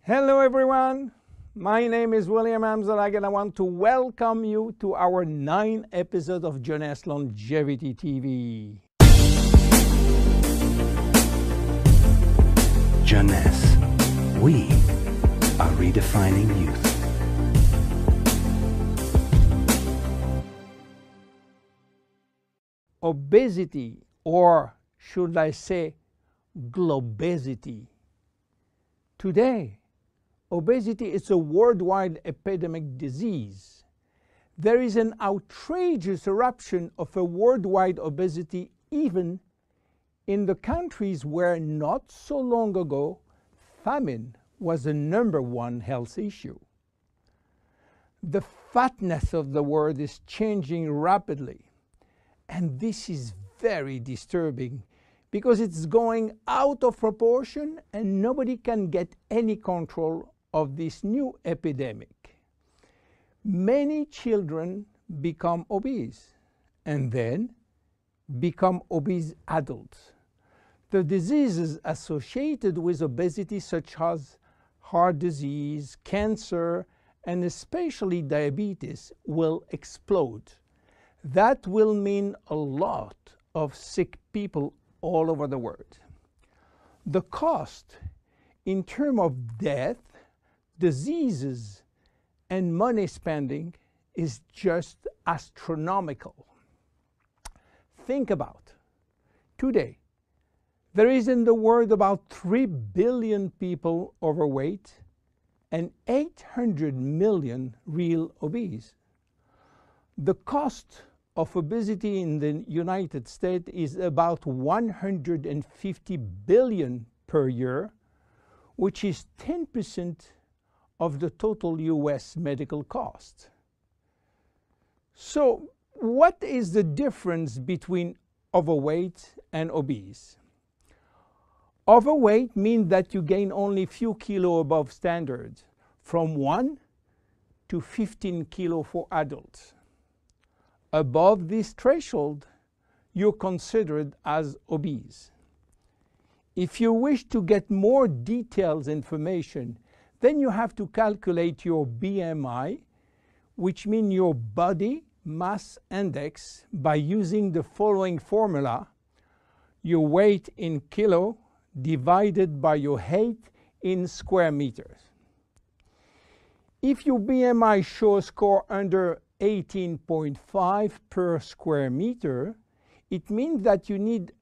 Hello everyone, my name is William Amzalag and I want to welcome you to our 9th episode of Jeunesse Longevity TV. Jeunesse, we are redefining youth. Obesity, or should I say globesity. Today, obesity is a worldwide epidemic disease. There is an outrageous eruption of a worldwide obesity even in the countries where not so long ago famine was the #1 health issue. The fatness of the world is changing rapidly, and this is very disturbing because it's going out of proportion and nobody can get any control of this new epidemic. Many children become obese and then become obese adults. The diseases associated with obesity, such as heart disease, cancer, and especially diabetes, will explode. That will mean a lot of sick people all over the world. The cost in terms of death, diseases, and money spending is just astronomical. Think about today. There is in the world about 3 billion people overweight and 800 million real obese. The cost of obesity in the United States is about $150 billion per year, which is 10% of the total US medical cost. So, what is the difference between overweight and obese? Overweight means that you gain only few kilos above standard, from 1 to 15 kilos for adults. Above this threshold, you're considered as obese. If you wish to get more detailed information, then you have to calculate your BMI, which means your body mass index, by using the following formula: your weight in kilo divided by your height in square meters. If your BMI shows score under 18.5 per square meter, it means that you need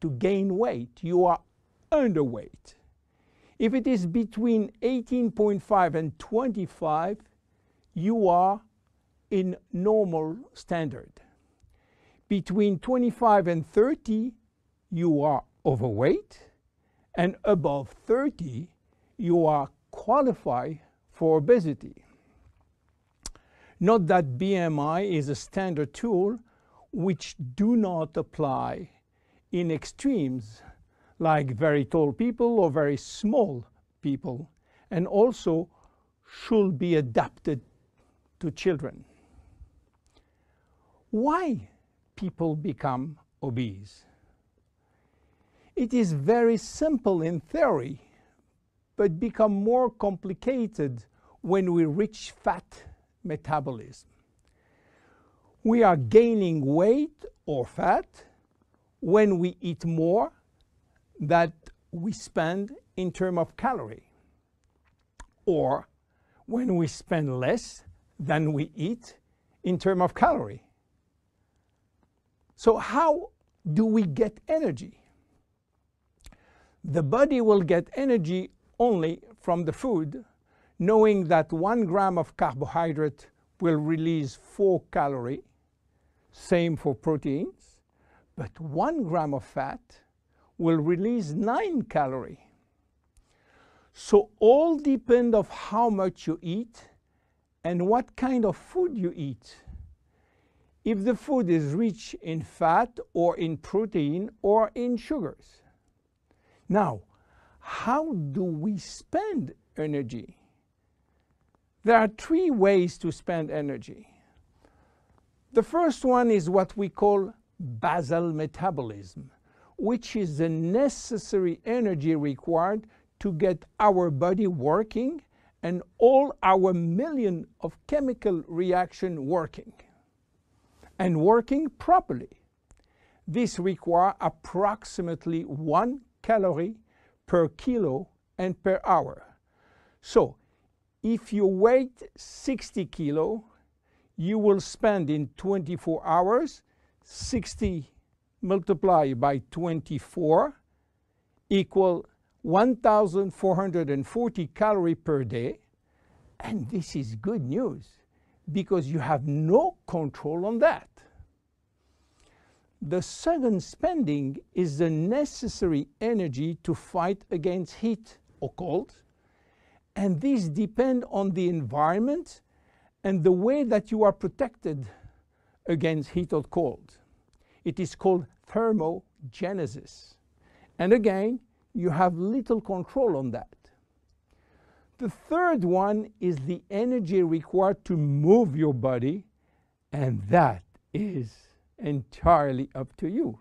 to gain weight. You are underweight. If it is between 18.5 and 25, you are in normal standard. Between 25 and 30, you are overweight, and above 30, you are qualified for obesity. Note that BMI is a standard tool which do not apply in extremes like very tall people or very small people, and also should be adapted to children. Why people become obese? It is very simple in theory, but become more complicated when we reach fat metabolism. We are gaining weight or fat when we eat more than we spend in terms of calorie, or when we spend less than we eat in terms of calorie. So how do we get energy? The body will get energy only from the food, knowing that 1 gram of carbohydrate will release 4 calories, same for proteins, but 1 gram of fat will release 9 calories. So all depend on how much you eat and what kind of food you eat. If the food is rich in fat or in protein or in sugars. Now, how do we spend energy? There are 3 ways to spend energy. The first one is what we call basal metabolism, which is the necessary energy required to get our body working and all our million of chemical reaction working and working properly. This requires approximately 1 calorie per kilo and per hour. So if you weigh 60 kilo, you will spend in 24 hours 60 multiplied by 24 equal 1,440 calories per day. And this is good news because you have no control on that. The second spending is the necessary energy to fight against heat or cold. And these depend on the environment and the way that you are protected against heat or cold. It is called thermogenesis. And again, you have little control on that. The third one is the energy required to move your body, and that is entirely up to you.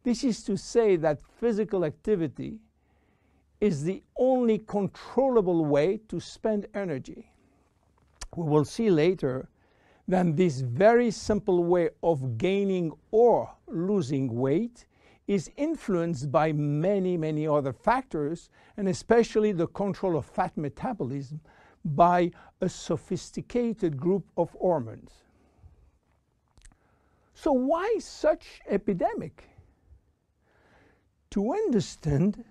This is to say that physical activity is the only controllable way to spend energy. We will see later that this very simple way of gaining or losing weight is influenced by many other factors, and especially the control of fat metabolism by a sophisticated group of hormones. So why such epidemic? To understand,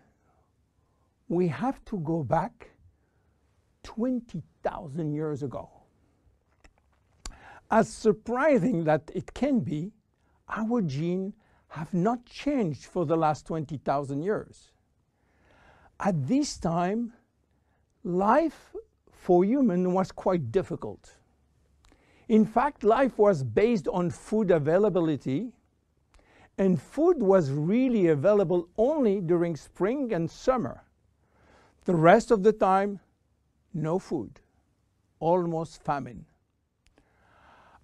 we have to go back 20,000 years ago. As surprising that it can be, our genes have not changed for the last 20,000 years. At this time, life for humans was quite difficult. In fact, life was based on food availability, and food was really available only during spring and summer. The rest of the time, no food, almost famine.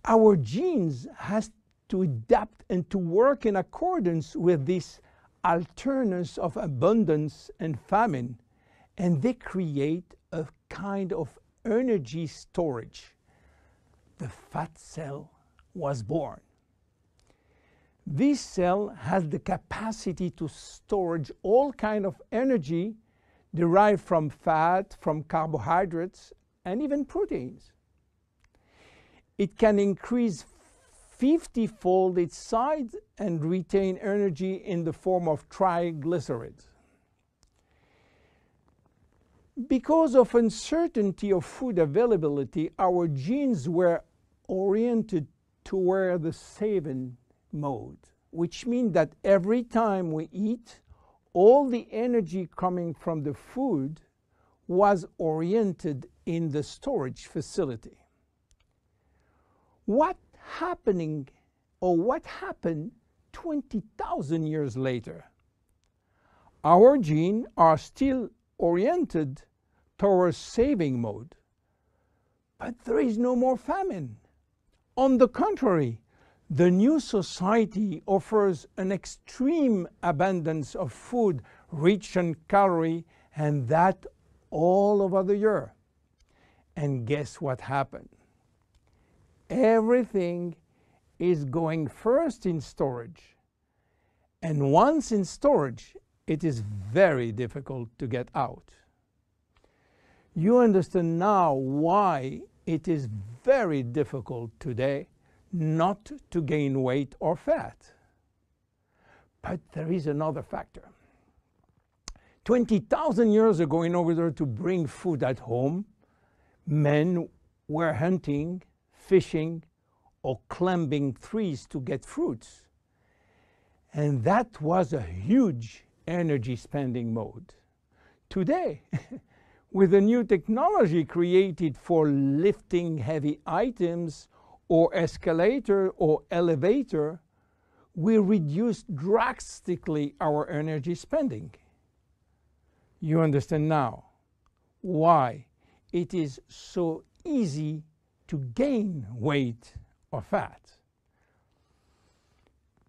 Our genes has to adapt and to work in accordance with this alternance of abundance and famine, and they create a kind of energy storage. The fat cell was born. This cell has the capacity to storage all kind of energy derived from fat, from carbohydrates, and even proteins. It can increase 50-fold its size and retain energy in the form of triglycerides. Because of uncertainty of food availability, our genes were oriented toward the saving mode, which means that every time we eat, all the energy coming from the food was oriented in the storage facility. What happened 20,000 years later? Our genes are still oriented towards saving mode, but there is no more famine. On the contrary, the new society offers an extreme abundance of food rich in calories, and that all over the year. And guess what happened? Everything is going first in storage. And once in storage, it is very difficult to get out. You understand now why it is very difficult today not to gain weight or fat. But there is another factor. 20,000 years ago, in order to bring food at home, men were hunting, fishing, or climbing trees to get fruits. And that was a huge energy spending mode. Today, with a new technology created for lifting heavy items or escalator or elevator, we reduce drastically our energy spending. You understand now why it is so easy to gain weight or fat.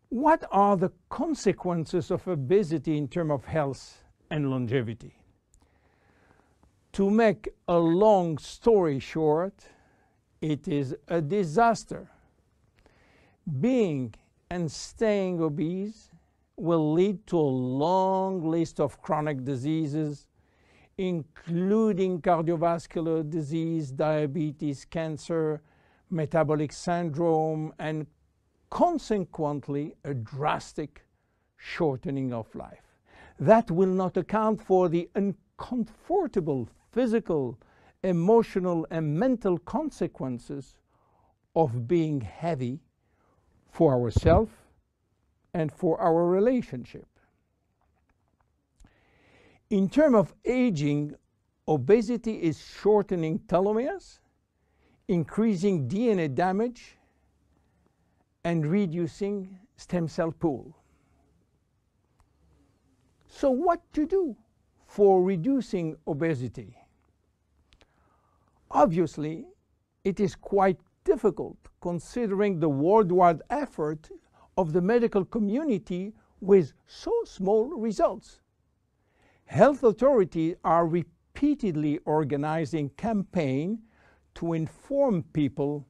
What are the consequences of obesity in terms of health and longevity? To make a long story short, it is a disaster. Being and staying obese will lead to a long list of chronic diseases, including cardiovascular disease, diabetes, cancer, metabolic syndrome, and consequently a drastic shortening of life. That will not account for the uncomfortable physical, emotional, and mental consequences of being heavy for ourselves and for our relationship. In terms of aging, obesity is shortening telomeres, increasing DNA damage, and reducing stem cell pool. So what to do for reducing obesity? Obviously, it is quite difficult considering the worldwide effort of the medical community with so small results. Health authorities are repeatedly organizing campaigns to inform people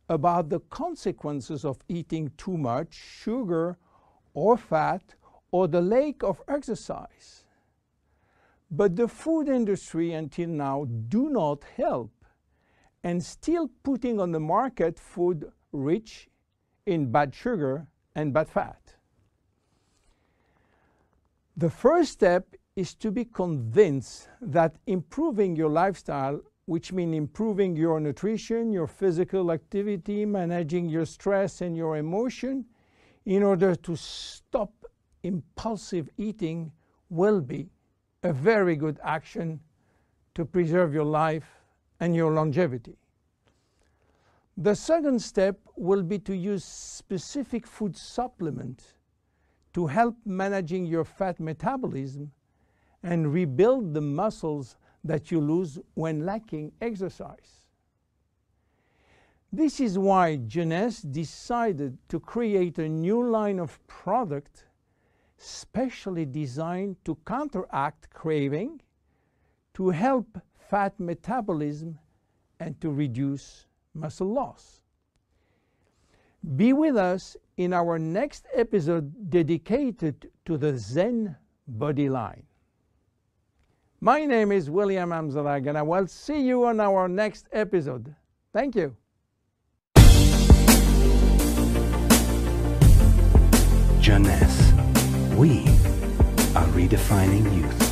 about the consequences of eating too much sugar or fat or the lack of exercise. But the food industry until now do not help and still putting on the market food rich in bad sugar and bad fat. The first step is to be convinced that improving your lifestyle, which means improving your nutrition, your physical activity, managing your stress and your emotion, in order to stop impulsive eating, will be a very good action to preserve your life and your longevity. The second step will be to use specific food supplements to help managing your fat metabolism and rebuild the muscles that you lose when lacking exercise. This is why Jeunesse decided to create a new line of product specially designed to counteract craving, to help fat metabolism, and to reduce muscle loss. Be with us in our next episode dedicated to the Zen Body line. My name is William Amzalag, and I will see you on our next episode. Thank you. Jeunesse. We are redefining youth.